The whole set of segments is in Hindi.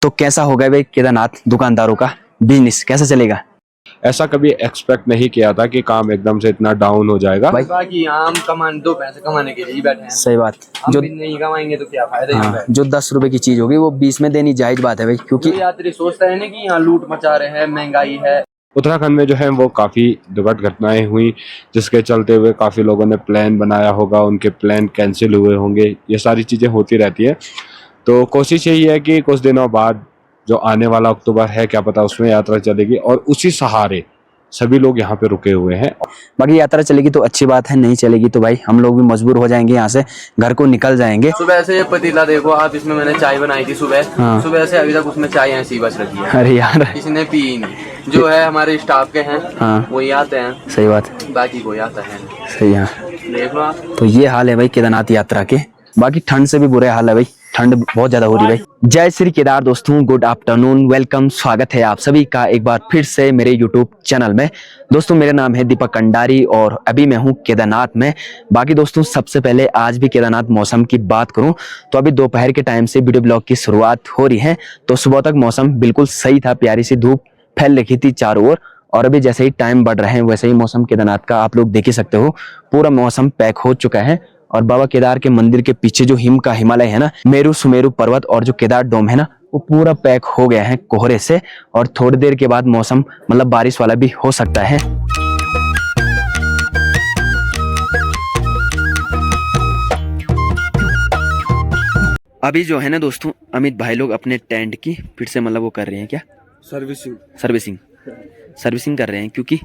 तो कैसा होगा भाई केदारनाथ दुकानदारों का बिजनेस कैसा चलेगा? ऐसा कभी एक्सपेक्ट नहीं किया था कि काम एकदम से इतना डाउन हो जाएगा। कि हम कमाने दो पैसे कमाने के लिए ही बैठे हैं। सही बात। हम जो भी नहीं कमाएंगे तो क्या फायदा यहाँ पे। जो 10 रुपए की चीज होगी वो 20 में देनी जायज बात है भाई, क्योंकि जो यात्री सोचता है ना कि यहाँ लूट मचा रहे हैं, महंगाई है। उत्तराखंड में जो है वो काफ़ी दुर्घट घटनाएं हुई, जिसके चलते हुए काफ़ी लोगों ने प्लान बनाया होगा, उनके प्लान कैंसिल हुए होंगे, ये सारी चीज़ें होती रहती है। तो कोशिश यही है कि कुछ दिनों बाद जो आने वाला अक्टूबर है, क्या पता उसमें यात्रा चलेगी और उसी सहारे सभी लोग यहाँ पे रुके हुए हैं। बाकी यात्रा चलेगी तो अच्छी बात है, नहीं चलेगी तो भाई हम लोग भी मजबूर हो जाएंगे, यहाँ से घर को निकल जाएंगे। सुबह से ये पतीला देखो आप, इसमें मैंने चाय बनाई थी सुबह। हाँ। सुबह से अभी तक उसमें चाय ऐसी बच रखी है। अरे यार, किसी ने पी ही नहीं। जो है हमारे स्टाफ के हैं, हाँ। वही आते हैं, सही बात, बाकी कोई आता है नहीं। सही है। देख लो आप। तो ये हाल है भाई केदारनाथ यात्रा के। बाकी ठंड से भी बुरे हाल है भाई, ठंड बहुत ज्यादा हो रही है भाई। जय श्री केदार दोस्तों, गुड आफ्टरनून, वेलकम, स्वागत है आप सभी का एक बार फिर से मेरे यूट्यूब चैनल में। दोस्तों मेरा नाम है दीपक कंडारी और अभी मैं हूँ केदारनाथ में। बाकी दोस्तों सबसे पहले आज भी केदारनाथ मौसम की बात करूँ तो अभी दोपहर के टाइम से वीडियो ब्लॉग की शुरुआत हो रही है। तो सुबह तक मौसम बिल्कुल सही था, प्यारी सी धूप फैल रखी थी चारों ओर, और अभी जैसे ही टाइम बढ़ रहे हैं वैसे ही मौसम केदारनाथ का आप लोग देख ही सकते हो, पूरा मौसम पैक हो चुका है। और बाबा केदार के मंदिर के पीछे जो हिम का हिमालय है ना, मेरू सुमेरु पर्वत और जो केदार डोम है ना, वो पूरा पैक हो गया है कोहरे से। और थोड़ी देर के बाद मौसम मतलब बारिश वाला भी हो सकता है। अभी जो है ना दोस्तों, अमित भाई लोग अपने टेंट की फिर से मतलब वो कर रहे हैं, क्या सर्विसिंग कर रहे हैं, क्योंकि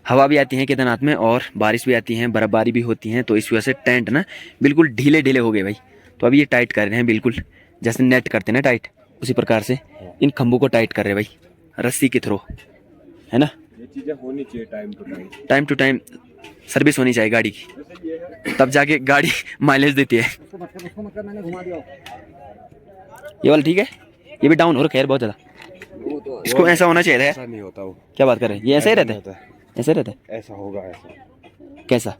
हवा भी आती है केदारनाथ में और बारिश भी आती है, बर्फबारी भी होती है, तो इस वजह से टेंट ना बिल्कुल ढीले ढीले हो गए भाई। तो अभी ये टाइट कर रहे हैं, बिल्कुल जैसे नेट करते हैं ना टाइट, उसी प्रकार से इन खंभों को टाइट कर रहे हैं भाई, रस्सी के थ्रू, है ना। ये चीजें होनी चाहिए टाइम टू टाइम सर्विस होनी चाहिए गाड़ी की, तब जाके गाड़ी माइलेज देती है। ये वाला ठीक है, ये भी डाउन हो रखा है बहुत ज़्यादा, इसको ऐसा होना चाहिए था। ऐसा नहीं होता वो। क्या बात कर रहे हैं, ये ऐसा ही रहता है, ऐसे रहता है। ऐसा होगा, ऐसा कैसा?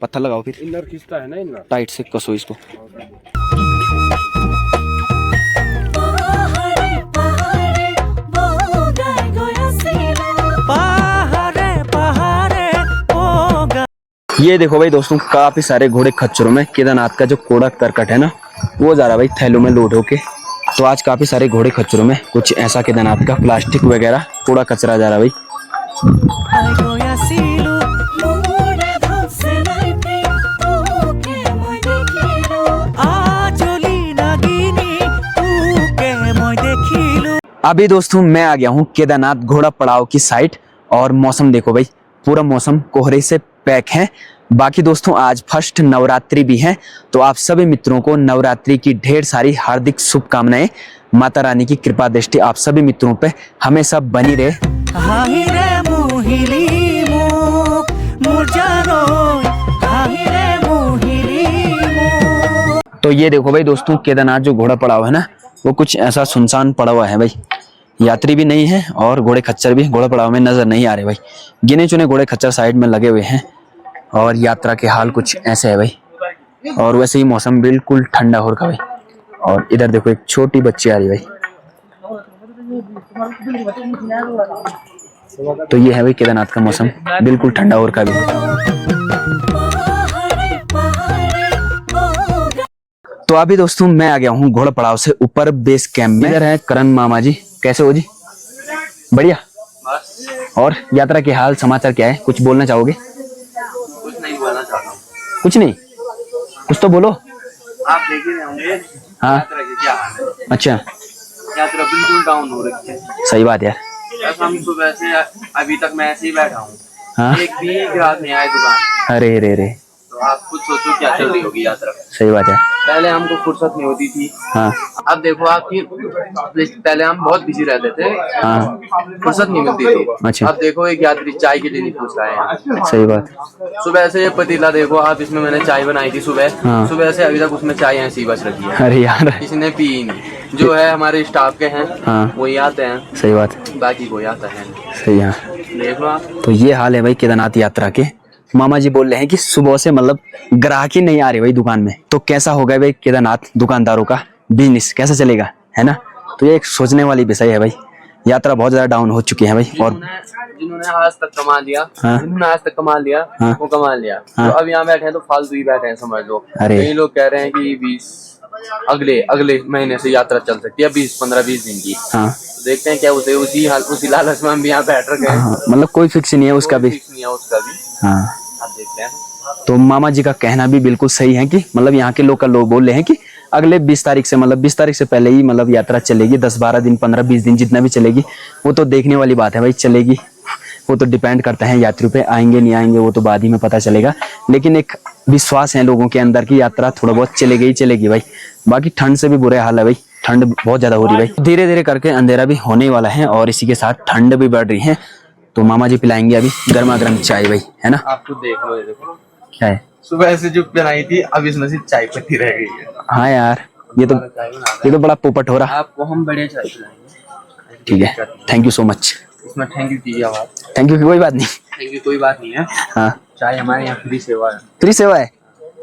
पत्थर लगाओ फिर, इनर खींचता है ना, इनर टाइट से कसो इसको। ये देखो भाई दोस्तों, काफी सारे घोड़े खच्चरों में केदारनाथ का जो कूड़ा करकट है ना, वो जा रहा भाई थैलों में लोड होके। तो आज काफी सारे घोड़े खच्चरों में कुछ ऐसा केदारनाथ का प्लास्टिक वगैरह कूड़ा कचरा जा रहा भाई। अभी दोस्तों मैं आ गया हूँ केदारनाथ घोड़ा पड़ाव की साइट, और मौसम देखो भाई, पूरा मौसम कोहरे से पैक है। बाकी दोस्तों आज फर्स्ट नवरात्रि भी है, तो आप सभी मित्रों को नवरात्रि की ढेर सारी हार्दिक शुभकामनाएं। माता रानी की कृपा दृष्टि आप सभी मित्रों पे हमेशा बनी रहे। तो ये देखो भाई दोस्तों, केदारनाथ जो घोड़ा पड़ा हुआ है ना, वो कुछ ऐसा सुनसान पड़ा हुआ है भाई। यात्री भी नहीं है और घोड़े खच्चर भी घोड़ा पड़ाव में नजर नहीं आ रहे भाई। गिने चुने घोड़े खच्चर साइड में लगे हुए हैं, और यात्रा के हाल कुछ ऐसे है भाई। और वैसे ही मौसम बिल्कुल ठंडा हो रखा भाई। और इधर देखो एक छोटी बच्ची आ रही भाई। तो ये है भाई केदारनाथ का मौसम, बिल्कुल ठंडा हो रखा भी। तो अभी दोस्तों मैं आ गया हूँ घोड़ा पड़ाव से ऊपर बेस कैंप में। इधर है करण मामा जी, कैसे हो जी? बढ़िया। और यात्रा के हाल समाचार क्या है, कुछ बोलना चाहोगे? कुछ नहीं बोलना चाहता हूँ। कुछ नहीं, कुछ तो बोलो। आप देख ही रहे होंगे हाँ। यात्रा के क्या हाल है। अच्छा, यात्रा बिल्कुल डाउन हो रही है। सही बात यार। बस हम सुबह से अभी तक मैं ऐसे ही बैठा हूँ। हाँ। एक भी ग्राहक नहीं आया दुकान। अरे रे रे, तो आप खुद सोचो क्या चल रही होगी यात्रा। सही बात है। पहले हमको फुर्सत नहीं होती थी। हाँ अब देखो आपकी, पहले हम बहुत बिजी रहते थे। हाँ, फुर्सत नहीं मिलती थी। अच्छा। अब देखो एक यात्री चाय के लिए नहीं पूछ रहा है। सही बात। सुबह से ये पतीला देखो आप, इसमें मैंने चाय बनाई थी सुबह। हाँ। सुबह से अभी तक उसमें चाय ऐसी बच रखी है। अरे यार, किसी ने पी ही नहीं। जो है हमारे स्टाफ के हैं, हाँ। वही आते हैं, सही बात, बाकी कोई आता है नहीं। सही है। देख लो आप। तो ये हाल है भाई केदारनाथ यात्रा के। मामा जी बोल रहे हैं कि सुबह से मतलब ग्राहक ही नहीं आ रहे भाई दुकान में। तो कैसा होगा भाई केदारनाथ दुकानदारों का बिजनेस कैसा चलेगा, है ना। तो ये एक सोचने वाली विषय है भाई। यात्रा बहुत ज्यादा डाउन हो चुकी है भाई। और जिन्होंने आज तक कमा लिया, हाँ। जिन्होंने आज तक कमा लिया, हाँ। वो कमा लिया। हाँ। तो अब यहाँ बैठे हैं तो फालतू ही बैठे हैं समझ लो। अरे। कई लोग कह रहे हैं कि 20 अगले महीने से यात्रा चल सकती है, 15-20 दिन की। हाँ। तो देखते हैं क्या उसी लालच में हम भी यहाँ बैठ रखे हैं। हाँ, मतलब कोई फिक्स नहीं है उसका भी। फिक्स नहीं है उसका भी। हाँ। अब देखते हैं। तो मामा जी का कहना भी बिल्कुल सही है कि मतलब यहाँ के लोकल लोग बोल रहे हैं कि अगले 20 तारीख से, मतलब 20 तारीख से पहले ही मतलब यात्रा चलेगी। 10-12 दिन, 15-20 दिन, जितना भी चलेगी वो तो देखने वाली बात है भाई। चलेगी, वो तो डिपेंड करता है यात्रियों पे, आएंगे नहीं आएंगे वो तो बाद ही में पता चलेगा। लेकिन एक विश्वास है लोगों के अंदर की यात्रा थोड़ा बहुत चलेगी ही चलेगी भाई। बाकी ठंड से भी बुरे हाल है भाई, ठंड बहुत ज्यादा हो रही है भाई। धीरे धीरे करके अंधेरा भी होने वाला है और इसी के साथ ठंड भी बढ़ रही है। तो मामा जी पिलाएंगे अभी गर्मा गर्म चाय भाई, है ना। आपको देख लो, ये देखो क्या है, सुबह से जो बनाई थी अब इसमें से चाय पत्ती रह गई है। हाँ यार, ये तो बड़ा पोपट हो रहा। आपको हम बढ़िया चाय पिलाएंगे। ठीक है, थैंक यू सो मच। इसमें थैंक यू कीजिए आप। थैंक यू की कोई बात नहीं। थैंक यू कोई बात नहीं है। हाँ, चाय हमारे यहाँ फ्री सेवा है। फ्री सेवा है।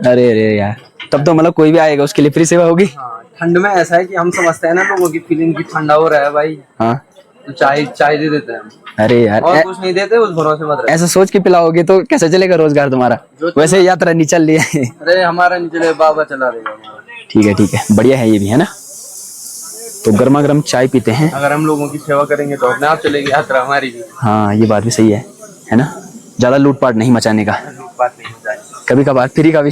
अरे अरे यार, तब तो मतलब कोई भी आएगा उसके लिए फ्री सेवा होगी। हाँ, ठंड में ऐसा है कि हम समझते हैं ना लोगों की फीलिंग की, ठंडा हो रहा है भाई, हाँ, तो चाय दे देते हैं हम। अरे यार, और कुछ नहीं देते, उस भरोसे मत रहे। ऐसा सोच के पिलाओगे तो कैसे चलेगा रोजगार तुम्हारा। वैसे यात्रा नहीं चल रही है। अरे हमारा नहीं चले, बाबा चला रहेगा हमारा। ठीक है, बढ़िया है ये भी, है ना। तो गर्मा गर्म चाय पीते हैं। अगर हम लोगों की सेवा करेंगे तो अपने आप चलेगी यात्रा हमारी भी। हाँ, ये बात भी सही है ना। ज्यादा लूटपाट नहीं मचाने का, बात नहीं हो जाएगी। कभी कभार फ्री का भी।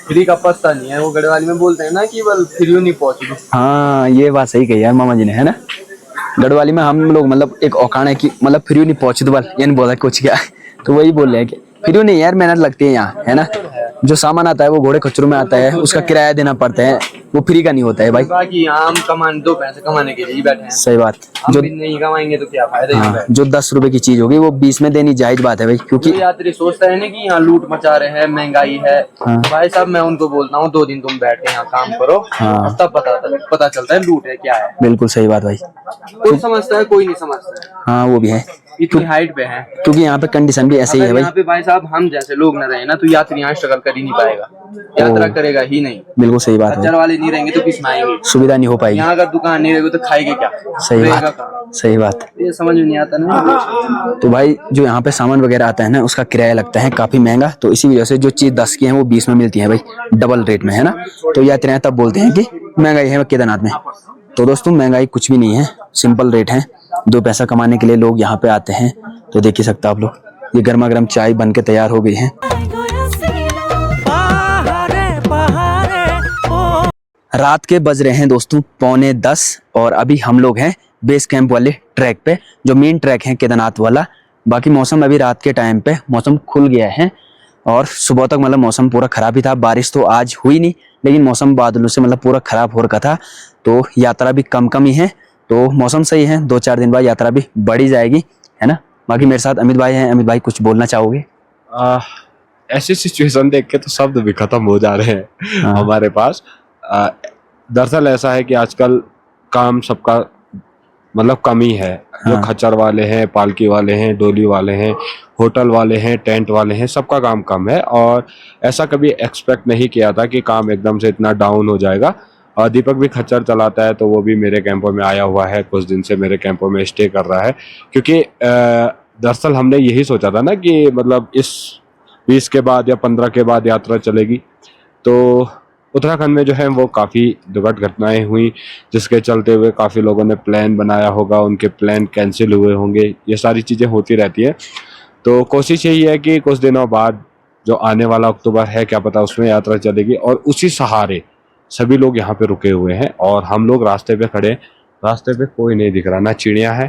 फ्री का पता नहीं है, वो गढ़वाली में बोलते हैं ना कि बल फ्री नहीं पहुंची। हाँ, ये बात सही कही यार मामा जी ने, है ना। गढ़वाली में हम लोग मतलब एक औकाण है कि मतलब फ्री नहीं पहुंची तो बल यानी बोला कुछ क्या, तो वही बोल रहे हैं कि फ्री नहीं यार, मेहनत लगती है यहाँ, है ना। जो सामान आता है वो घोड़े खच्चरों में आता है, उसका किराया देना पड़ता है, वो फ्री का नहीं होता है भाई। बाकी यहाँ हम 2 पैसे कमाने के लिए ही बैठे हैं। सही बात। हम जो भी नहीं कमाएंगे तो क्या फायदा। हाँ, जो 10 रुपए की चीज होगी वो 20 में देनी जायज बात है भाई, क्योंकि जो यात्री सोचता है ना कि यहाँ लूट मचा रहे हैं, महंगाई है। हाँ। भाई साहब, मैं उनको बोलता हूँ 2 दिन तुम बैठे यहाँ काम करो, हाँ। तब पता चलता है लूट है क्या है। बिल्कुल सही बात भाई। कोई समझता है, कोई नहीं समझता है। हाँ, वो भी है, इतनी हाइट पे है। क्योंकि यहाँ पे कंडीशन भी ऐसे ही है अगर भाई। यहाँ पे भाई साहब हम जैसे लोग न रहे ना तो यात्री यहाँ स्ट्रगल कर ही नहीं पाएगा, यात्रा करेगा ही नहीं। बिल्कुल सही बात है, खच्चर वाले नहीं रहेंगे तो किस में आएंगे, सुविधा नहीं हो पाएगी। यहाँ अगर दुकान नहीं रहेगी तो खाएंगे क्या, सही रहेगा बात, कहाँ? सही बात। ये समझ में नहीं आता ना। तो भाई जो यहाँ पे सामान वगैरह आता है ना, उसका किराया लगता है काफी महंगा। तो इसी वजह से जो चीज 10 की है वो 20 में मिलती है भाई, डबल रेट में, है ना। तो यात्री तब बोलते हैं कि महंगाई है केदारनाथ में। तो दोस्तों, महंगाई कुछ भी नहीं है, सिंपल रेट है। 2 पैसा कमाने के लिए लोग यहाँ पे आते हैं। तो देख ही सकते आप लोग, ये गर्मा गर्म चाय बन के तैयार हो गई है। रात के बज रहे हैं दोस्तों 9:45 और अभी हम लोग हैं बेस कैंप वाले ट्रैक पे, जो मेन ट्रैक है केदारनाथ वाला। बाकी मौसम अभी रात के टाइम पे मौसम खुल गया है और सुबह तक मतलब मौसम पूरा खराब ही था। बारिश तो आज हुई नहीं, लेकिन मौसम बादलों से मतलब पूरा खराब हो रखा था। तो यात्रा भी कम ही है, तो मौसम सही है। 2-4 दिन बाद यात्रा भी बढ़ी जाएगी, है ना। बाकी मेरे साथ अमित भाई हैं। अमित भाई, कुछ बोलना चाहोगे? ऐसी सिचुएशन देख के तो शब्द भी खत्म हो जा रहे हैं हाँ। हमारे पास। दरअसल ऐसा है कि आजकल काम सबका मतलब कम ही है। जो हाँ। खच्चर वाले हैं, पालकी वाले हैं, डोली वाले हैं, होटल वाले हैं, टेंट वाले हैं, सबका काम कम है। और ऐसा कभी एक्सपेक्ट नहीं किया था कि काम एकदम से इतना डाउन हो जाएगा। और दीपक भी खच्चर चलाता है, तो वो भी मेरे कैंपों में आया हुआ है, कुछ दिन से मेरे कैंपों में स्टे कर रहा है। क्योंकि दरअसल हमने यही सोचा था ना कि मतलब इस 20 के बाद या 15 के बाद यात्रा चलेगी। तो उत्तराखंड में जो है वो काफ़ी दुर्घट घटनाएं हुई, जिसके चलते हुए काफ़ी लोगों ने प्लान बनाया होगा, उनके प्लान कैंसिल हुए होंगे। ये सारी चीज़ें होती रहती हैं। तो कोशिश यही है कि कुछ दिनों बाद जो आने वाला अक्टूबर है, क्या पता उसमें यात्रा चलेगी। और उसी सहारे सभी लोग यहाँ पे रुके हुए हैं और हम लोग रास्ते पे खड़े। रास्ते पे कोई नहीं दिख रहा, ना चिड़िया है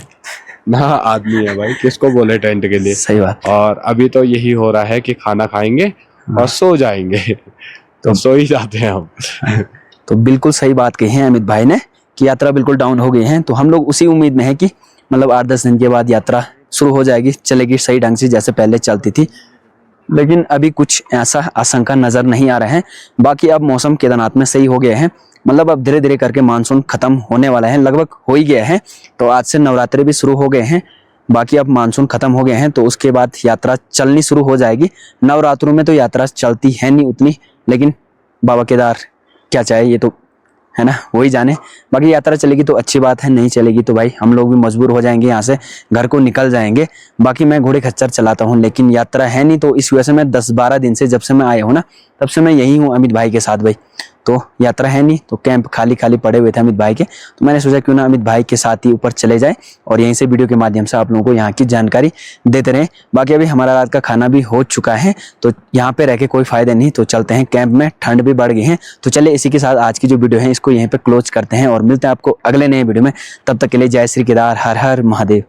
ना आदमी है भाई, किसको बोले टेंट के लिए। सही बात। और अभी तो यही हो रहा है कि खाना खाएंगे और सो जाएंगे। तो सो ही जाते हैं हम। तो बिल्कुल सही बात कही है अमित भाई ने कि यात्रा बिल्कुल डाउन हो गई है। तो हम लोग उसी उम्मीद में है कि मतलब 8-10 दिन के बाद यात्रा शुरू हो जाएगी, चलेगी सही ढंग से जैसे पहले चलती थी। लेकिन अभी कुछ ऐसा आशंका नजर नहीं आ रहा है। बाकी अब मौसम केदारनाथ में सही हो गया है, मतलब अब धीरे धीरे करके मानसून खत्म होने वाला है, लगभग हो ही गया है। तो आज से नवरात्रि भी शुरू हो गए हैं। बाकी अब मानसून खत्म हो गए हैं, तो उसके बाद यात्रा चलनी शुरू हो जाएगी। नवरात्रों में तो यात्रा चलती है नहीं उतनी, लेकिन बाबा केदार क्या चाहे, ये तो है ना, वही जाने। बाकी यात्रा चलेगी तो अच्छी बात है, नहीं चलेगी तो भाई हम लोग भी मजबूर हो जाएंगे, यहाँ से घर को निकल जाएंगे। बाकी मैं घोड़े खच्चर चलाता हूँ, लेकिन यात्रा है नहीं, तो इस वजह से मैं 10-12 दिन से, जब से मैं आया हूँ ना, तब से मैं यही हूँ अमित भाई के साथ भाई। तो यात्रा है नहीं, तो कैंप खाली खाली पड़े हुए थे अमित भाई के, तो मैंने सोचा क्यों ना अमित भाई के साथ ही ऊपर चले जाए और यहीं से वीडियो के माध्यम से आप लोगों को यहाँ की जानकारी देते रहे। बाकी अभी हमारा रात का खाना भी हो चुका है, तो यहाँ पे रह के कोई फायदा नहीं, तो चलते हैं कैंप में, ठंड भी बढ़ गई है। तो चलिए इसी के साथ आज की जो वीडियो है इसको यहीं पे क्लोज करते हैं और मिलते हैं आपको अगले नए वीडियो में। तब तक के लिए जय श्री केदार, हर हर महादेव।